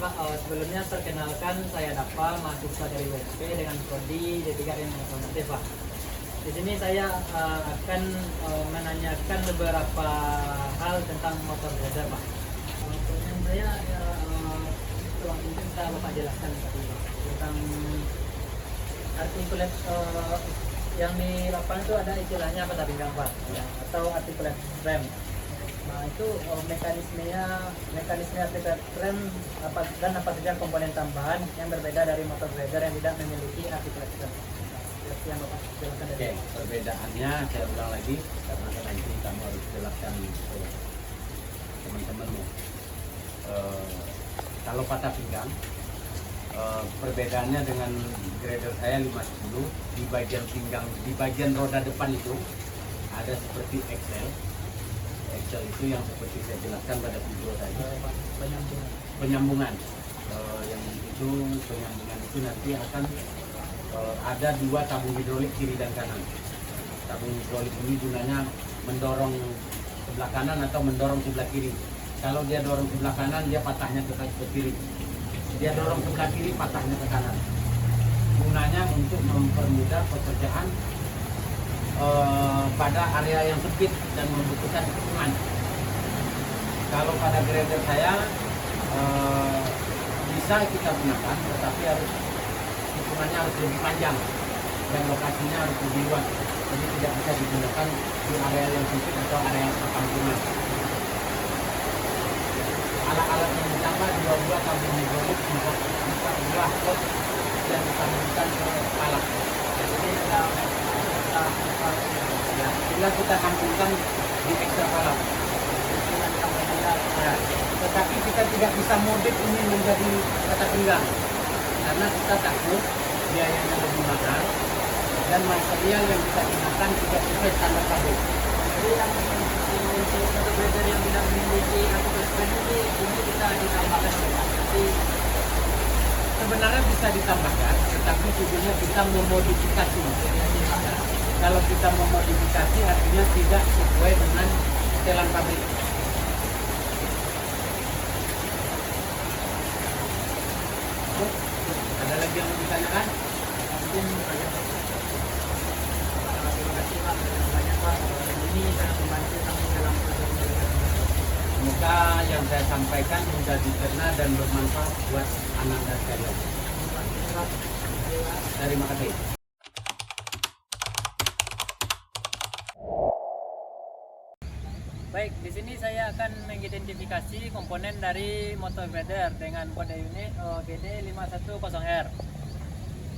Pak, sebelumnya perkenalkan saya Dapa, mahasiswa dari WSP dengan prodi D3 Ilmu Otomotif Pak. Di sini saya akan menanyakan beberapa hal tentang motor grader Pak. Pertanyaan saya tolong minta Bapak jelaskan tadi Pak tentang artikulat yang di lapangan itu ada istilahnya apa tadi Pak? Ya, atau artikulat rem. Nah itu mekanisme artikulat rem dan apa saja komponen tambahan yang berbeda dari motor grader yang tidak memiliki artikulat rem. Yang Bapak jelaskan tadi. Oke, perbedaannya saya ulang lagi karena nanti kamu harus jelaskan ke teman-temanmu. Kalau patah pinggang, perbedaannya dengan grader saya 510 di bagian pinggang, di bagian roda depan itu ada seperti Excel itu yang seperti saya jelaskan pada video tadi. Penyambungan. Penyambungan itu nanti akan ada dua tabung hidrolik kiri dan kanan. Tabung hidrolik ini gunanya mendorong sebelah kanan atau mendorong sebelah kiri. Kalau dia dorong sebelah kanan, dia patahnya ke kiri. Dia dorong sebelah kiri, patahnya ke kanan. Gunanya untuk mempermudah pekerjaan pada area yang sempit dan membutuhkan hitungan. Kalau pada grader saya bisa kita gunakan, tetapi hitungannya harus lebih panjang dan lokasinya harus lebih luas. Jadi tidak bisa digunakan di area yang sempit atau area yang perkampungan. Alat-alat yang ditambah dua tabung hidrolik bisa dua pot yang disambungkan ke alat. Jadi bila kita sambungkan di ekstra alat. Nah, tetapi kita tidak bisa modif ini menjadi patah pinggang karena kita takut biayanya lebih mahal dan material yang kita gunakan tidak sesuai standar pabrik. Jadi yang untuk motor grader yang tidak memiliki artikulat rem ini bisa ditambahkan Pak. Tapi Sebenarnya bisa ditambahkan, tetapi tujuannya kita memodifikasi. Kalau kita memodifikasi artinya tidak sesuai dengan setelan pabrik. Ada lagi yang mau ditanyakan? mungkin saja. Terima kasih Pak banyak Pak. Ini sangat membantu kami dalam proses. Semoga yang saya sampaikan mudah dicerna dan bermanfaat buat anak dan sekalian. Terima kasih. Baik, di sini saya akan mengidentifikasi komponen dari motor grader dengan kode unit GD510R.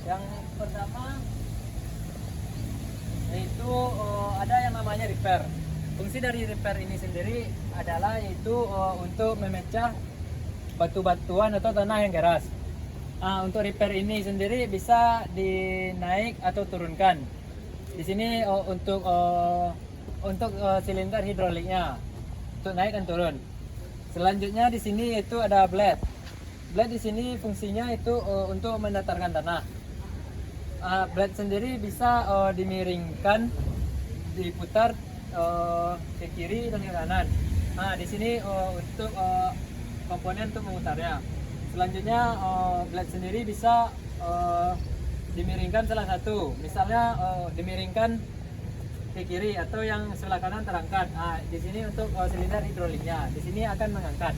Yang pertama yaitu ada yang namanya repair. Fungsi dari repair ini sendiri adalah yaitu untuk memecah batu-batuan atau tanah yang keras. Untuk repair ini sendiri bisa dinaik atau turunkan. Di sini untuk silinder hidroliknya untuk naik dan turun. Selanjutnya di sini itu ada blade. Blade di sini fungsinya itu untuk mendatarkan tanah. Blade sendiri bisa dimiringkan, diputar ke kiri dan ke kanan. Di sini untuk komponen untuk memutarnya. Selanjutnya blade sendiri bisa dimiringkan salah satu. Misalnya dimiringkan ke kiri atau yang sebelah kanan terangkat. Di sini untuk silinder hidroliknya, di sini akan mengangkat.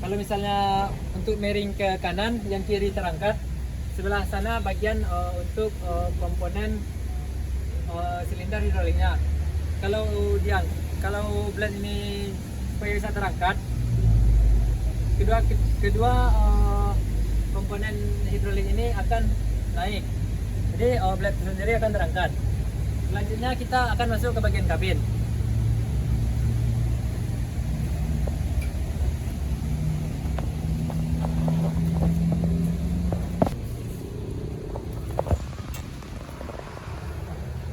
Kalau misalnya untuk miring ke kanan, yang kiri terangkat, sebelah sana bagian untuk komponen silinder hidroliknya. Kalau blade ini supaya bisa terangkat, kedua komponen hidrolik ini akan naik. Jadi blade sendiri akan terangkat. Selanjutnya kita akan masuk ke bagian kabin.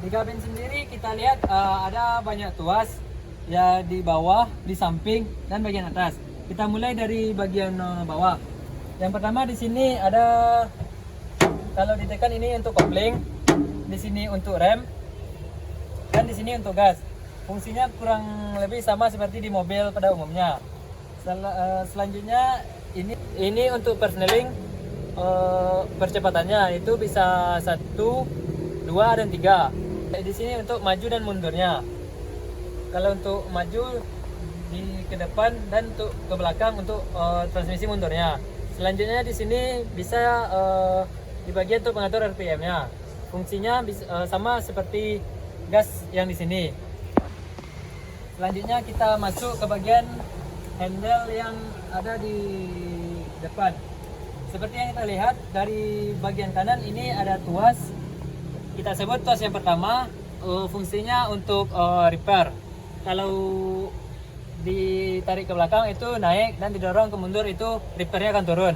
Di kabin sendiri kita lihat ada banyak tuas ya di bawah, di samping dan bagian atas. Kita mulai dari bagian bawah. Yang pertama di sini ada, kalau ditekan ini untuk kopling, di sini untuk rem, dan di sini untuk gas. Fungsinya kurang lebih sama seperti di mobil pada umumnya. Selanjutnya Ini untuk persneling percepatannya itu bisa 1, 2 dan 3. Di sini untuk maju dan mundurnya. Kalau untuk maju ke depan dan untuk ke belakang untuk transmisi mundurnya. Selanjutnya di sini bisa di bagian untuk pengatur RPM-nya. Fungsinya sama seperti gas yang di sini. Selanjutnya kita masuk ke bagian handle yang ada di depan. Seperti yang kita lihat dari bagian kanan ini ada tuas. Kita sebut tuas yang pertama, fungsinya untuk repair. Kalau ditarik ke belakang itu naik dan didorong ke mundur itu repairnya akan turun.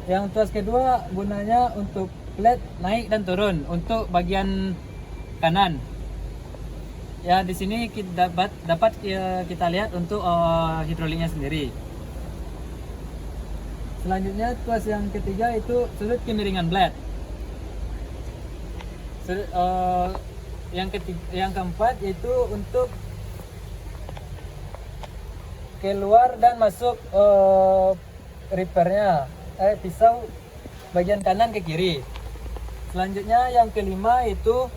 Yang tuas kedua gunanya untuk plate naik dan turun untuk bagian kanan. Ya di sini kita dapat kita lihat untuk hidroliknya sendiri. Selanjutnya tuas yang ketiga itu sudut kemiringan blade. Yang keempat yaitu untuk keluar dan masuk repairnya pisau bagian kanan ke kiri. Selanjutnya yang kelima itu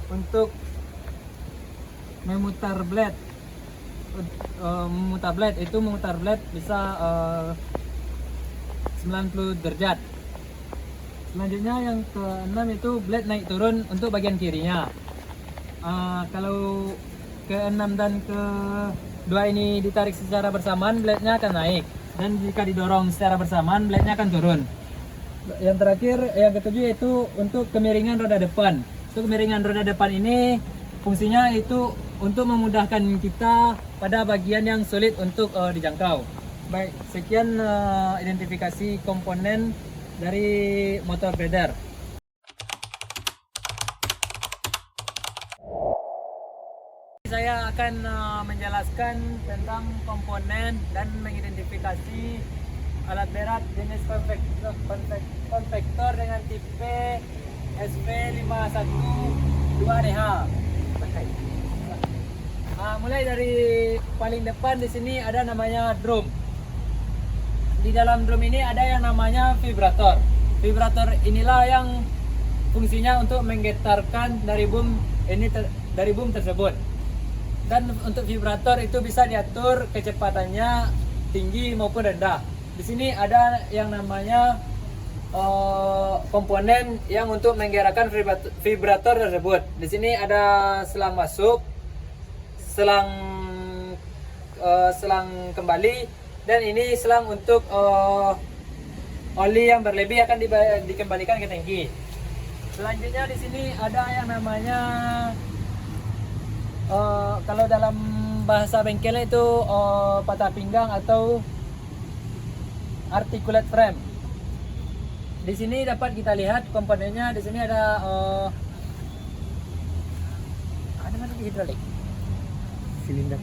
untuk memutar blade. Memutar blade bisa 90 derajat. Selanjutnya yang keenam itu blade naik turun untuk bagian kirinya. Kalau ke-6 dan ke-2 ini ditarik secara bersamaan, blade-nya akan naik. Dan jika didorong secara bersamaan, blade-nya akan turun. Yang terakhir, yang ketujuh itu untuk kemiringan roda depan. Untuk kemiringan roda depan ini fungsinya itu untuk memudahkan kita pada bagian yang sulit untuk dijangkau. Baik, sekian identifikasi komponen dari motor grader. Saya akan menjelaskan tentang komponen dan mengidentifikasi alat berat jenis konvektor dengan tipe SV512DH. Mulai dari paling depan di sini ada namanya drum. Di dalam drum ini ada yang namanya vibrator. Vibrator inilah yang fungsinya untuk menggetarkan dari boom tersebut. Dan untuk vibrator itu bisa diatur kecepatannya tinggi maupun rendah. Di sini ada yang namanya komponen yang untuk menggerakkan vibrator tersebut. Di sini ada selang masuk, selang kembali, dan ini selang untuk oli yang berlebih akan dikembalikan ke tangki. Selanjutnya di sini ada yang namanya kalau dalam bahasa bengkelnya itu patah pinggang atau articulate frame. Di sini dapat kita lihat komponennya. Di sini ada mana hidrolik? Silinder.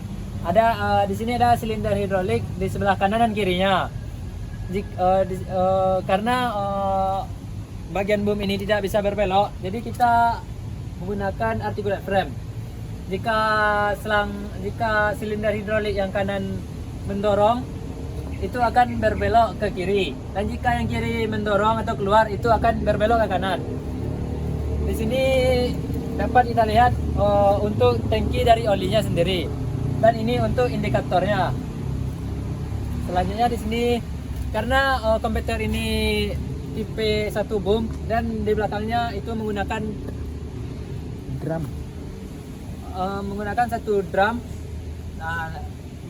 Di sini ada silinder hidrolik di sebelah kanan dan kirinya. Karena bagian boom ini tidak bisa berbelok, jadi kita menggunakan articulate frame. Jika silinder hidrolik yang kanan mendorong, itu akan berbelok ke kiri, dan jika yang kiri mendorong atau keluar, itu akan berbelok ke kanan. Di sini dapat kita lihat untuk tangki dari olinya sendiri, dan ini untuk indikatornya. Selanjutnya di sini karena kompetitor ini tipe 1 boom dan di belakangnya itu menggunakan drum. Menggunakan satu drum. Nah,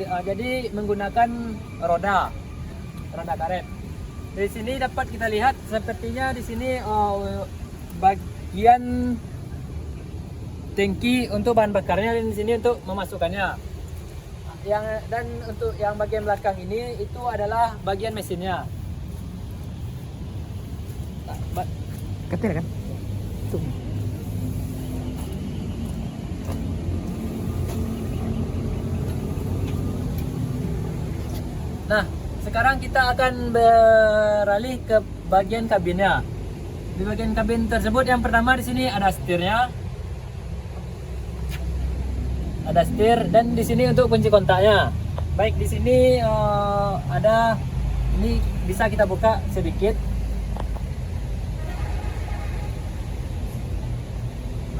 jadi menggunakan roda karet. Di sini dapat kita lihat sepertinya di sini bagian tangki untuk bahan bakarnya, dan di sini untuk memasukkannya. Dan untuk yang bagian belakang ini itu adalah bagian mesinnya. Ketir kan? Tuh. Nah, sekarang kita akan beralih ke bagian kabinnya. Di bagian kabin tersebut yang pertama di sini ada setirnya. Ada setir, dan di sini untuk kunci kontaknya. Baik, di sini ada Ini bisa kita buka sedikit.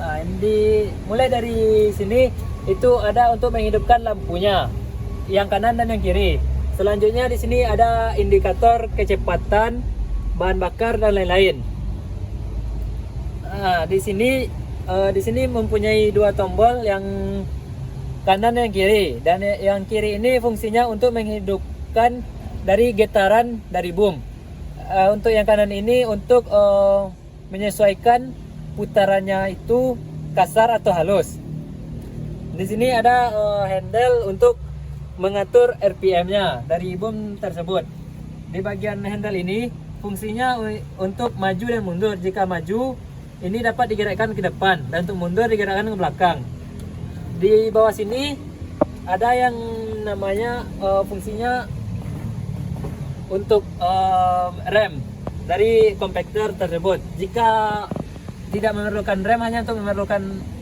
Nah, mulai dari sini itu ada untuk menghidupkan lampunya, yang kanan dan yang kiri. Selanjutnya di sini ada indikator kecepatan, bahan bakar dan lain-lain. Nah, di sini mempunyai dua tombol, yang kanan dan yang kiri. Dan yang kiri ini fungsinya untuk menghidupkan dari getaran dari boom. Untuk yang kanan ini untuk menyesuaikan putarannya itu kasar atau halus. Di sini ada handle untuk mengatur RPM-nya dari boom tersebut. Di bagian handle ini fungsinya untuk maju dan mundur. Jika maju, ini dapat digerakkan ke depan, dan untuk mundur digerakkan ke belakang. Di bawah sini ada yang namanya fungsinya untuk rem dari kompakter tersebut. Jika tidak memerlukan rem,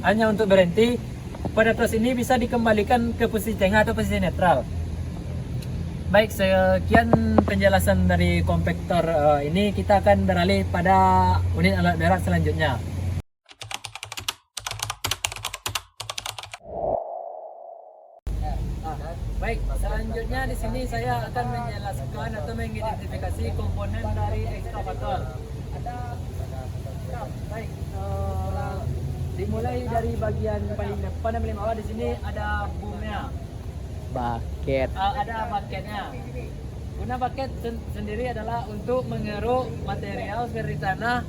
hanya untuk berhenti, pada proses ini bisa dikembalikan ke posisi tengah atau posisi netral. Baik, sekian penjelasan dari kompakter ini. Kita akan beralih pada unit alat berat selanjutnya. Baik, selanjutnya di sini saya akan menjelaskan atau mengidentifikasi komponen dari ekskavator. Baik, dimulai dari bagian paling depan dan paling bawah. Di sini ada boomnya, Bucket. ada bucketnya. Guna bucket sendiri adalah untuk mengeruk material seperti tanah,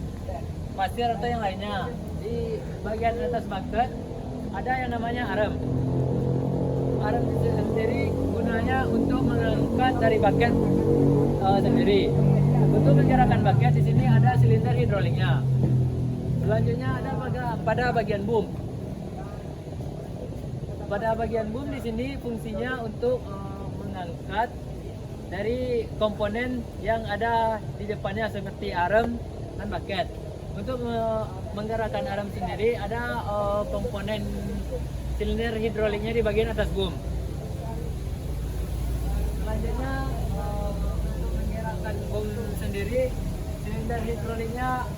pasir atau yang lainnya. Di bagian atas bucket ada yang namanya arem. Arem sendiri gunanya untuk mengangkat dari bucket sendiri. Untuk menggerakkan bucket di sini ada silinder hidroliknya. Selanjutnya ada pada bagian boom. Pada bagian boom di sini fungsinya untuk mengangkat dari komponen yang ada di depannya seperti arem dan bucket. Untuk menggerakkan arem sendiri ada komponen silinder hidroliknya di bagian atas boom. Selanjutnya untuk menggerakkan boom sendiri, silinder hidroliknya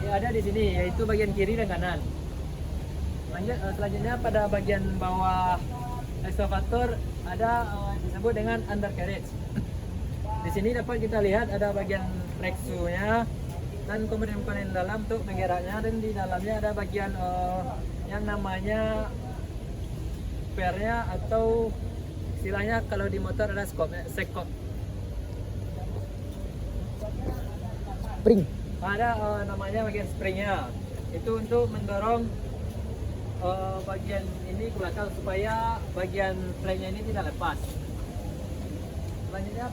ada di sini, yaitu bagian kiri dan kanan. Selanjutnya pada bagian bawah ekskavator ada disebut dengan undercarriage. Di sini dapat kita lihat ada bagian brake shoe-nya dan komponen dalam untuk menggeraknya, dan di dalamnya ada bagian yang namanya spare-nya, atau istilahnya kalau di motor ada sekop. Spring. Ada namanya bagian springnya, itu untuk mendorong bagian ini ke belakang supaya bagian flagnya ini tidak lepas. Selanjutnya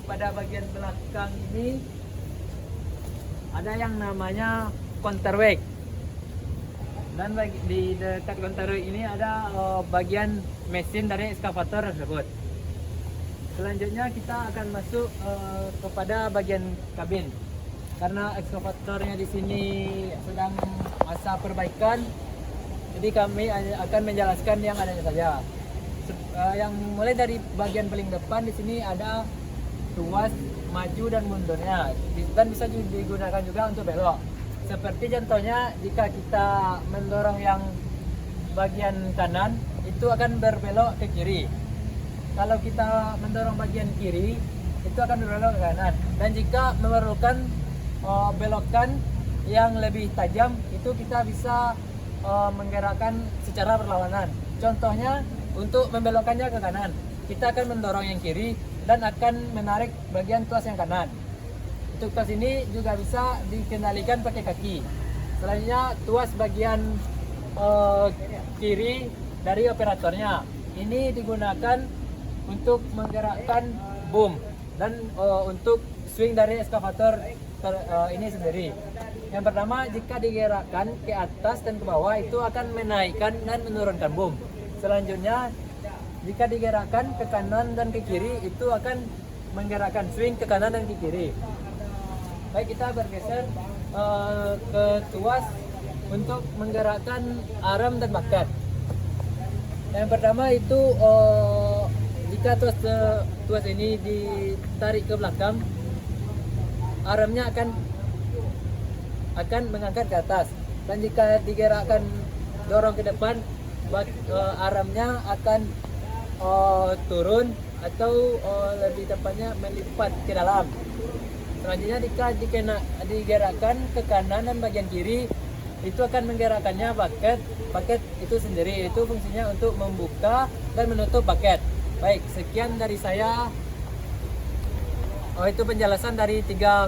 pada bagian belakang ini ada yang namanya counterweight, dan di dekat counterweight ini ada bagian mesin dari ekskavator tersebut. Selanjutnya kita akan masuk kepada bagian kabin, karena ekskavatornya di sini sedang masa perbaikan, jadi kami akan menjelaskan yang adanya saja. Yang mulai dari bagian paling depan di sini ada tuas maju dan mundurnya, dan bisa digunakan juga untuk belok. Seperti contohnya jika kita mendorong yang bagian kanan, itu akan berbelok ke kiri. Kalau kita mendorong bagian kiri, itu akan berbelok ke kanan. Dan jika memerlukan belokan yang lebih tajam, itu kita bisa menggerakkan secara berlawanan. Contohnya untuk membelokkannya ke kanan, kita akan mendorong yang kiri dan akan menarik bagian tuas yang kanan. Untuk tuas ini juga bisa dikendalikan pakai kaki. Selanjutnya tuas bagian kiri dari operatornya, ini digunakan untuk menggerakkan boom dan untuk swing dari ekskavator ini sendiri. Yang pertama, jika digerakkan ke atas dan ke bawah, itu akan menaikkan dan menurunkan boom. Selanjutnya, jika digerakkan ke kanan dan ke kiri, itu akan menggerakkan swing ke kanan dan ke kiri. Baik, kita bergeser ke tuas untuk menggerakkan arm dan bucket. Yang pertama itu jika tuas ini ditarik ke belakang, armnya akan mengangkat ke atas. Dan jika digerakkan dorong ke depan, armnya akan turun atau lebih tepatnya melipat ke dalam. Selanjutnya jika digerakkan ke kanan dan bagian kiri, itu akan menggerakkannya bucket itu sendiri. Itu fungsinya untuk membuka dan menutup bucket. Baik, sekian dari saya. Itu penjelasan dari tiga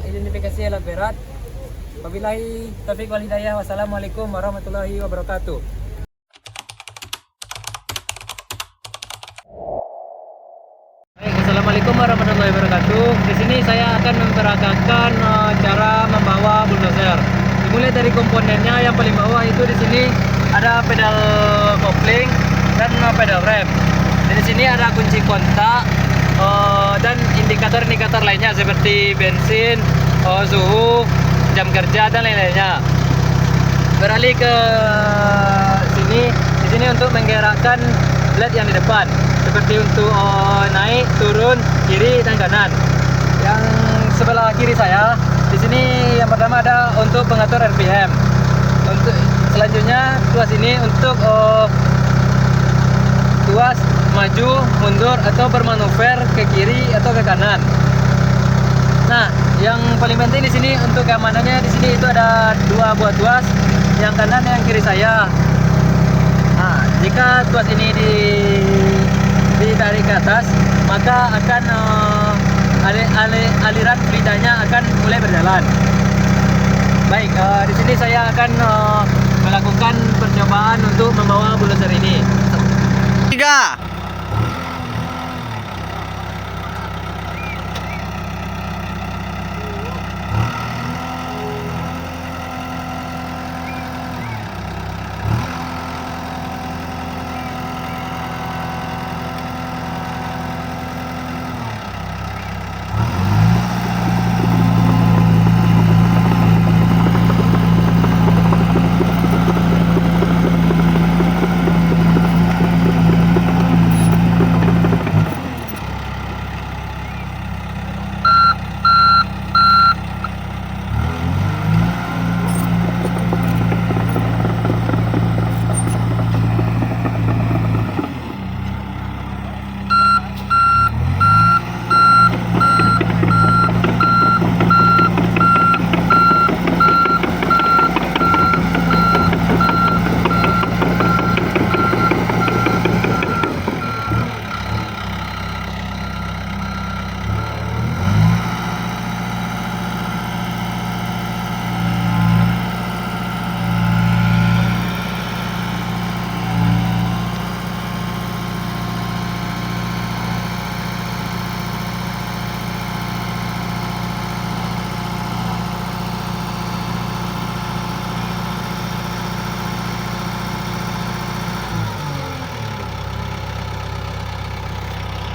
identifikasi alat berat. Wabillahi taufiq wal hidayah. Wassalamualaikum warahmatullahi wabarakatuh. Assalamualaikum warahmatullahi wabarakatuh. Di sini saya akan memperagakan cara membawa bulldozer. Dimulai dari komponennya. Yang paling bawah itu di sini ada pedal kopling dan pedal rem. Dan di sini ada kunci kontak dan indikator-indikator lainnya seperti bensin, suhu, jam kerja dan lain-lainnya. Beralih ke sini. Di sini untuk menggerakkan LED yang di depan, seperti untuk naik, turun, kiri dan kanan. Yang sebelah kiri saya, di sini yang pertama ada untuk pengatur RPM. Untuk selanjutnya tuas ini untuk tuas maju, mundur atau bermanuver ke kiri atau ke kanan. Nah, yang paling penting di sini untuk keamanannya, di sini itu ada dua buah tuas, yang kanan dan yang kiri saya. Nah, jika tuas ini ditarik ke atas, maka akan aliran fluidanya akan mulai berjalan. Baik, di sini saya akan melakukan percobaan untuk membawa bulldozer ini. 3.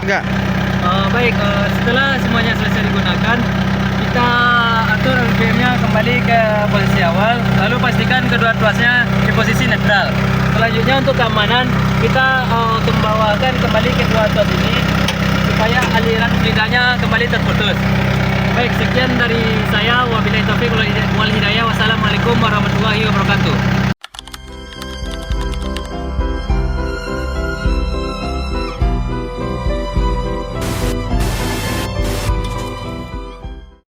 Enggak. Baik, setelah semuanya selesai digunakan, kita atur RPM-nya kembali ke posisi awal, lalu pastikan kedua tuasnya di posisi netral. Selanjutnya untuk keamanan, kita membawakan kembali kedua tuas ini supaya aliran fluidanya kembali terputus. Baik, sekian dari saya. Wabillahi taufiq wal hidayah. Wassalamualaikum warahmatullahi wabarakatuh.